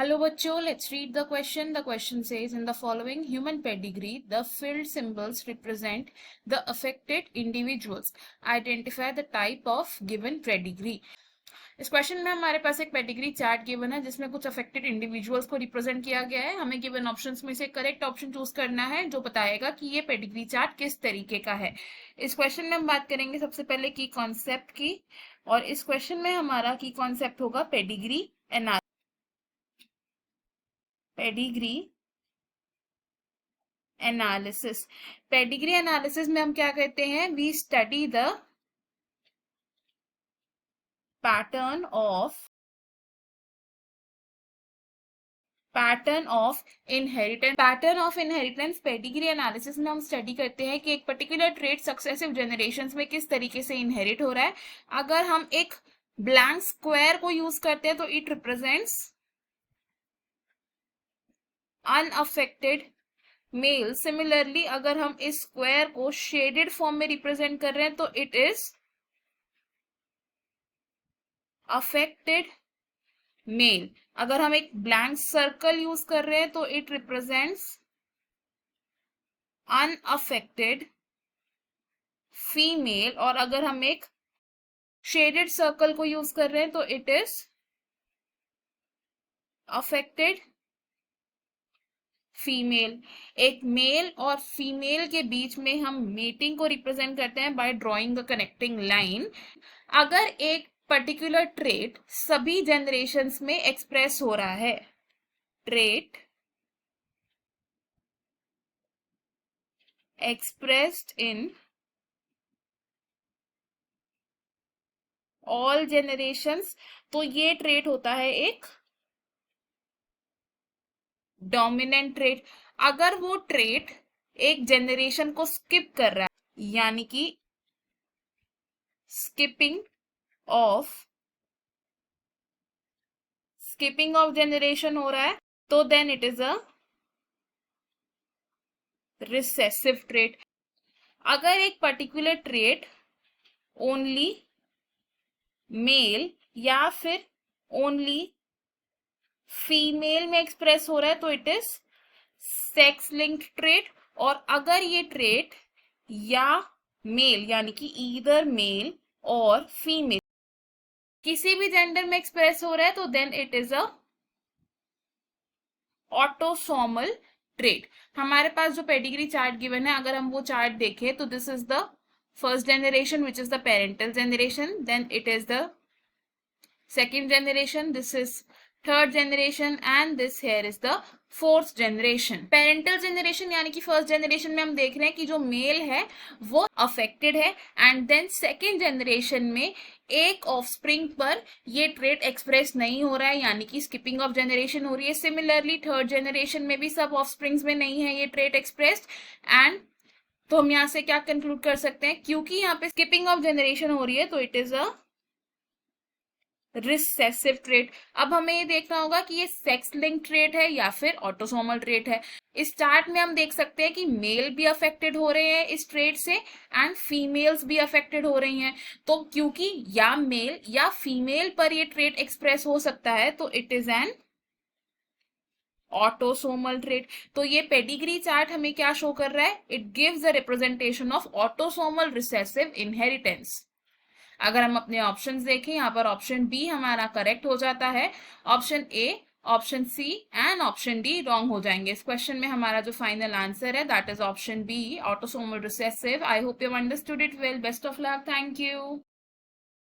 Hello बच्चों, let's read the question. The question says, in the following human pedigree, the filled symbols represent the affected individuals. Identify the type of given pedigree. इस question में हमारे पास एक pedigree chart given है जिसमें कुछ affected individuals को represent किया गया है. हमें गिवन ऑप्शंस में से करेक्ट ऑप्शन चूज करना है जो बताएगा कि ये पेडिग्री चार्ट किस तरीके का है. इस क्वेश्चन में हम बात करेंगे सबसे पहले की कॉन्सेप्ट की, और इस क्वेश्चन में हमारा की कॉन्सेप्ट होगा पेडिग्री एनालिसिस. पेडिग्री एनालिसिस में हम क्या कहते हैं, we study the pattern of inheritance. Pedigree analysis में हम स्टडी करते हैं कि एक पर्टिकुलर ट्रेट सक्सेसिव जनरेशंस में किस तरीके से इनहेरिट हो रहा है. अगर हम एक ब्लैंक स्क्वायर को यूज करते हैं तो it represents unaffected male. Similarly अगर हम इस स्क्वायर को शेडेड फॉर्म में रिप्रेजेंट कर रहे हैं तो इट इज अफेक्टेड मेल. अगर हम एक ब्लैंक सर्कल यूज कर रहे हैं तो इट रिप्रेजेंट्स अनअफेक्टेड फीमेल. और अगर हम एक शेडेड सर्कल को यूज कर रहे हैं तो इट इज अफेक्टेड फीमेल. एक मेल और फीमेल के बीच में हम मेटिंग को रिप्रेजेंट करते हैं bye drawing a connecting line. अगर एक पर्टिकुलर ट्रेट सभी जनरेशंस में एक्सप्रेस हो रहा है, trait expressed in all generations, तो ये ट्रेट होता है एक डोमिनेंट ट्रेट. अगर वो ट्रेट एक जनरेशन को स्किप कर रहा है, यानी कि स्किपिंग ऑफ जनरेशन हो रहा है, तो then it is a recessive trait. अगर एक पर्टिकुलर ट्रेट ओनली मेल या फिर ओनली फीमेल में एक्सप्रेस हो रहा है तो it is sex linked trait. और अगर ये ट्रेट या मेल यानी कि ईदर मेल और फीमेल किसी भी जेंडर में एक्सप्रेस हो रहा है तो then it is a autosomal trait. हमारे पास जो पेडिग्री चार्ट गिवन है, अगर हम वो चार्ट देखें तो this is the first generation which is the parental generation, then it is the second generation, this is third generation and this here is the fourth generation. Parental generation यानी कि first generation में हम देख रहे हैं कि जो mail है वो अफेक्टेड है, एंड देन सेकेंड जनरेशन में एक ऑफस्प्रिंग पर ये ट्रेट एक्सप्रेस नहीं हो रहा है, यानी कि स्किपिंग ऑफ जनरेशन हो रही है. सिमिलरली थर्ड जनरेशन में भी सब ऑफस्प्रिंग्स में नहीं है ये ट्रेट एक्सप्रेस्ड. एंड तो हम यहाँ से क्या कंक्लूड कर सकते हैं, क्योंकि यहाँ पे स्किपिंग ऑफ जनरेशन हो रही है तो it is a recessive trait. अब हमें ये देखना होगा कि ये सेक्स लिंक ट्रेट है या फिर ऑटोसोमल ट्रेट है. इस चार्ट में हम देख सकते हैं कि मेल भी अफेक्टेड हो रहे हैं इस ट्रेट से एंड फीमेल्स भी अफेक्टेड हो रही हैं. तो क्योंकि या मेल या फीमेल पर ये ट्रेट एक्सप्रेस हो सकता है तो it is an autosomal trait. तो ये पेडिग्री चार्ट हमें क्या शो कर रहा है, it gives the representation of autosomal recessive inheritance. अगर हम अपने ऑप्शंस देखें, यहाँ पर ऑप्शन बी हमारा करेक्ट हो जाता है, option A, option C and option D wrong हो जाएंगे. इस क्वेश्चन में हमारा जो फाइनल आंसर है that is option B, autosomal recessive. I hope you understood it well. Best of luck. Thank you.